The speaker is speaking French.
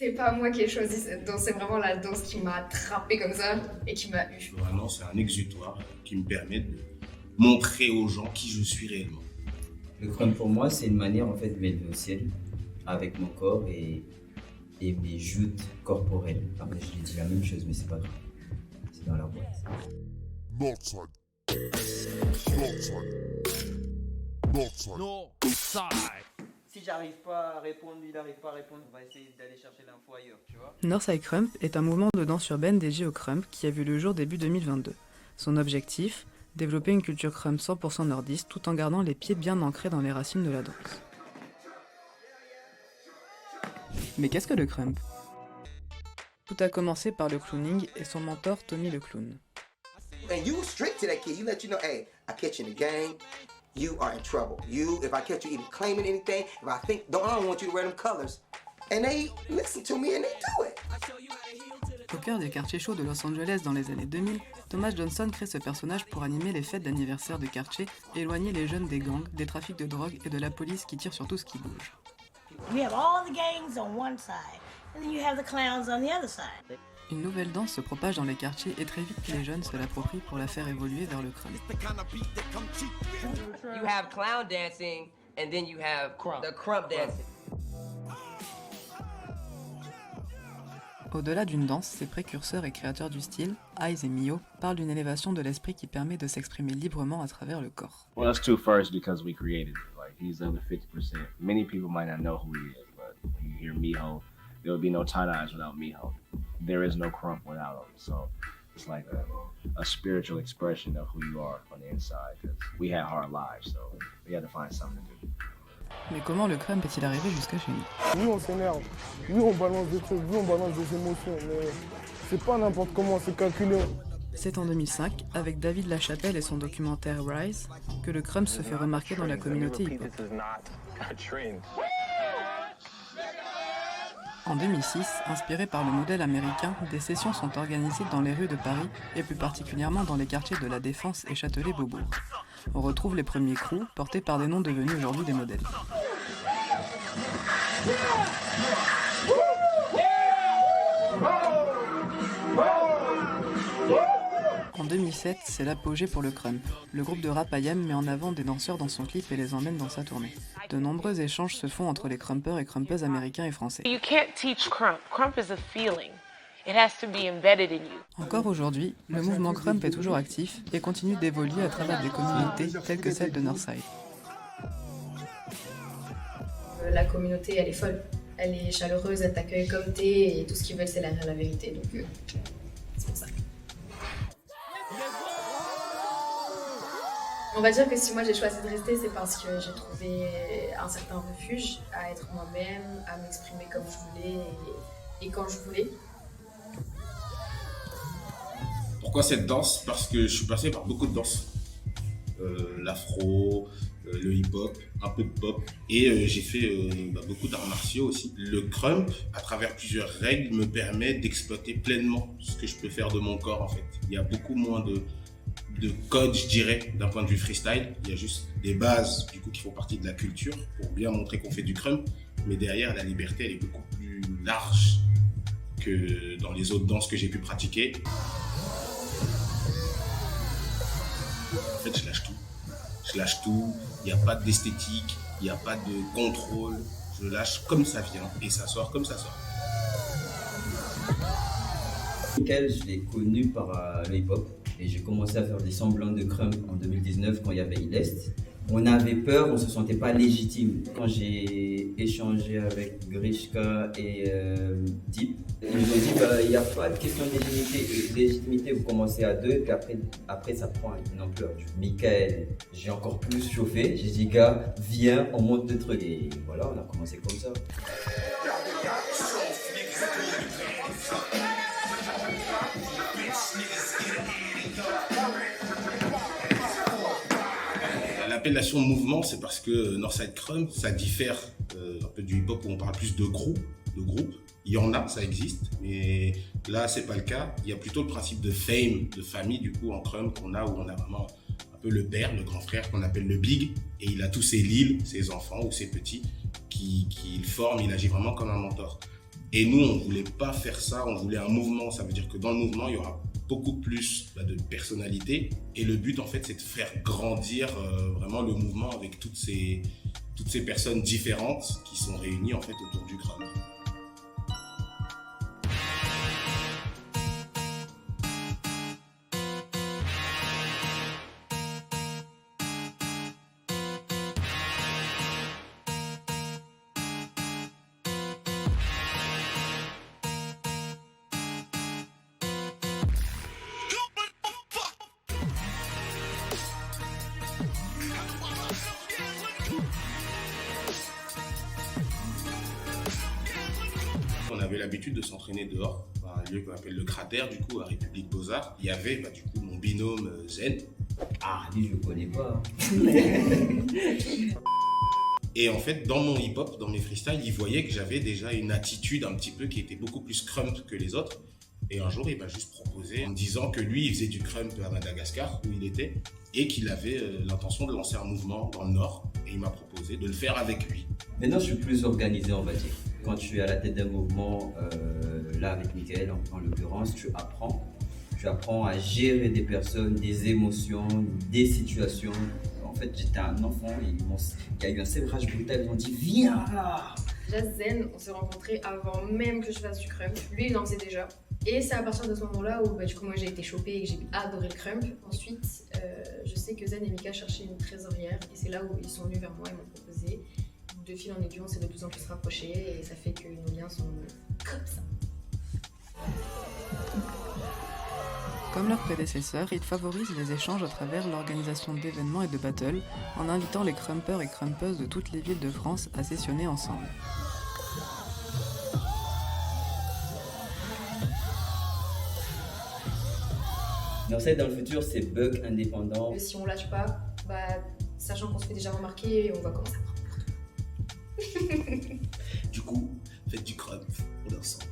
C'est pas moi qui ai choisi cette danse, c'est vraiment la danse qui m'a attrapée comme ça et qui m'a eu. Vraiment, c'est un exutoire qui me permet de montrer aux gens qui je suis réellement. Le crump pour moi, c'est une manière en fait de m'élever au ciel avec mon corps et mes joutes corporelles. Après, je l'ai dit la même chose, mais c'est pas grave. C'est dans la boîte. Northside. Si j'arrive pas à répondre, il n'arrive pas à répondre, on va essayer d'aller chercher l'info ailleurs, tu vois. Northside Krump est un mouvement de danse urbaine dédié au krump qui a vu le jour début 2022. Son objectif, développer une culture krump 100% nordiste tout en gardant les pieds bien ancrés dans les racines de la danse. Mais qu'est-ce que le krump? Tout a commencé par le clowning et son mentor Tommy le clown. And you strict to that kid. You let you know, hey, I catch you in the game, you are in trouble. You, if I catch you even claiming anything, if I think, I don't want you to wear them colors. And they listen to me and they do it. Au cœur des quartiers chauds de Los Angeles dans les années 2000, Thomas Johnson crée ce personnage pour animer les fêtes d'anniversaire de quartier, éloigner les jeunes des gangs, des trafics de drogue et de la police qui tire sur tout ce qui bouge. We have all the gangs on one side, and then you have the clowns on the other side. Une nouvelle danse se propage dans les quartiers et très vite les jeunes se l'approprient pour la faire évoluer vers le crump. You have clown dancing and then you have the crump dancing. Au-delà d'une danse, ses précurseurs et créateurs du style, Eyes et Mio, parlent d'une élévation de l'esprit qui permet de s'exprimer librement à travers le corps. Well, us two first because we created it. Like, he's under 50%. Many people might not know who he is, but when you hear Miho, there would be no tight eyes without Miho. There is no crump without him. So it's like a spiritual expression of who you are on the inside. Because we had hard lives, so we had to find something to do. Mais comment le crump est-il arrivé jusqu'à chez nous? Nous on s'énerve, nous on balance des trucs, nous on balance des émotions, mais c'est pas n'importe comment, c'est calculé. C'est en 2005, avec David Lachapelle et son documentaire Rise, que le crump se fait remarquer dans la communauté hip-hop. En 2006, inspiré par le modèle américain, des sessions sont organisées dans les rues de Paris et plus particulièrement dans les quartiers de La Défense et Châtelet-Beaubourg. On retrouve les premiers crews portés par des noms devenus aujourd'hui des modèles. En 2007, c'est l'apogée pour le crump. Le groupe de rap IAM met en avant des danseurs dans son clip et les emmène dans sa tournée. De nombreux échanges se font entre les crumpers et crumpeuses américains et français. You can't teach crump. Crump is a feeling. It has to be embedded in you. Encore aujourd'hui, le mouvement crump est toujours actif et continue d'évoluer à travers des communautés telles que celle de Northside. La communauté, elle est folle. Elle est chaleureuse, elle t'accueille comme t'es et tout ce qu'ils veulent, c'est la vérité. Donc, c'est pour ça. On va dire que si moi j'ai choisi de rester, c'est parce que j'ai trouvé un certain refuge à être moi-même, à m'exprimer comme je voulais et quand je voulais. Pourquoi cette danse? Parce que je suis passé par beaucoup de danses. L'afro, le hip-hop, un peu de pop. Et j'ai fait beaucoup d'arts martiaux aussi. Le crump, à travers plusieurs règles, me permet d'exploiter pleinement ce que je peux faire de mon corps en fait. Il y a beaucoup moins de code, je dirais, d'un point de vue freestyle. Il y a juste des bases du coup qui font partie de la culture pour bien montrer qu'on fait du crump. Mais derrière, la liberté, elle est beaucoup plus large que dans les autres danses que j'ai pu pratiquer. En fait, je lâche tout, il n'y a pas d'esthétique, il n'y a pas de contrôle. Je lâche comme ça vient et ça sort comme ça sort. Michael, je l'ai connu par le hip-hop et j'ai commencé à faire des semblants de crump en 2019 quand il y avait Ilest. On avait peur, on ne se sentait pas légitime. Quand j'ai échangé avec Grishka et Deep, ils nous ont dit il n'y a pas de question de légitimité, vous commencez à deux, puis après ça prend une ampleur. Michael, j'ai encore plus chauffé, j'ai dit gars, viens, on monte le truc. Et voilà, on a commencé comme ça. L'appellation mouvement, c'est parce que Northside Krump, ça diffère un peu du hip-hop où on parle plus de groupes. Il y en a, ça existe, mais là, c'est pas le cas. Il y a plutôt le principe de fame, de famille, du coup, en Krump, où on a vraiment un peu le père, le grand frère qu'on appelle le big, et il a tous ses lils, ses enfants ou ses petits, qu'il forme, il agit vraiment comme un mentor. Et nous, on voulait pas faire ça, on voulait un mouvement. Ça veut dire que dans le mouvement, il y aura beaucoup plus de personnalité. Et le but, en fait, c'est de faire grandir vraiment le mouvement avec toutes ces personnes différentes qui sont réunies, en fait, autour du crâne. On avait l'habitude de s'entraîner dehors, à un lieu qu'on appelle le Cratère, du coup, à République Beaux-Arts. Il y avait du coup mon binôme Zen. Ah, lui, je le connais pas. Et en fait, dans mon hip-hop, dans mes freestyles, il voyait que j'avais déjà une attitude un petit peu qui était beaucoup plus crump que les autres. Et un jour, il m'a juste proposé en me disant que lui, il faisait du crump à Madagascar, où il était, et qu'il avait l'intention de lancer un mouvement dans le Nord. Et il m'a proposé de le faire avec lui. Maintenant, je suis plus organisé, on va dire. Quand tu es à la tête d'un mouvement, là avec Michael en l'occurrence, tu apprends à gérer des personnes, des émotions, des situations. En fait, j'étais un enfant, il y a eu un sévrage brutal, ils m'ont dit viens là. Déjà Zen, on s'est rencontrés avant même que je fasse du crump. Lui, il en faisait déjà. Et c'est à partir de ce moment-là où du coup, moi j'ai été chopée et que j'ai adoré le crump. Ensuite, je sais que Zen et Mika cherchaient une trésorière et c'est là où ils sont venus vers moi et m'ont proposé. De fil en aiguille, on s'est de plus en plus rapprochés et ça fait que nos liens sont comme ça. Comme leurs prédécesseurs, ils favorisent les échanges à travers l'organisation d'événements et de battles, en invitant les crumpers et crumpeuses de toutes les villes de France à sessionner ensemble. Mais en fait, dans le futur, c'est bug indépendant. Si on lâche pas, sachant qu'on se fait déjà remarquer, on va commencer à prendre. Du coup, faites du crump, on est ensemble.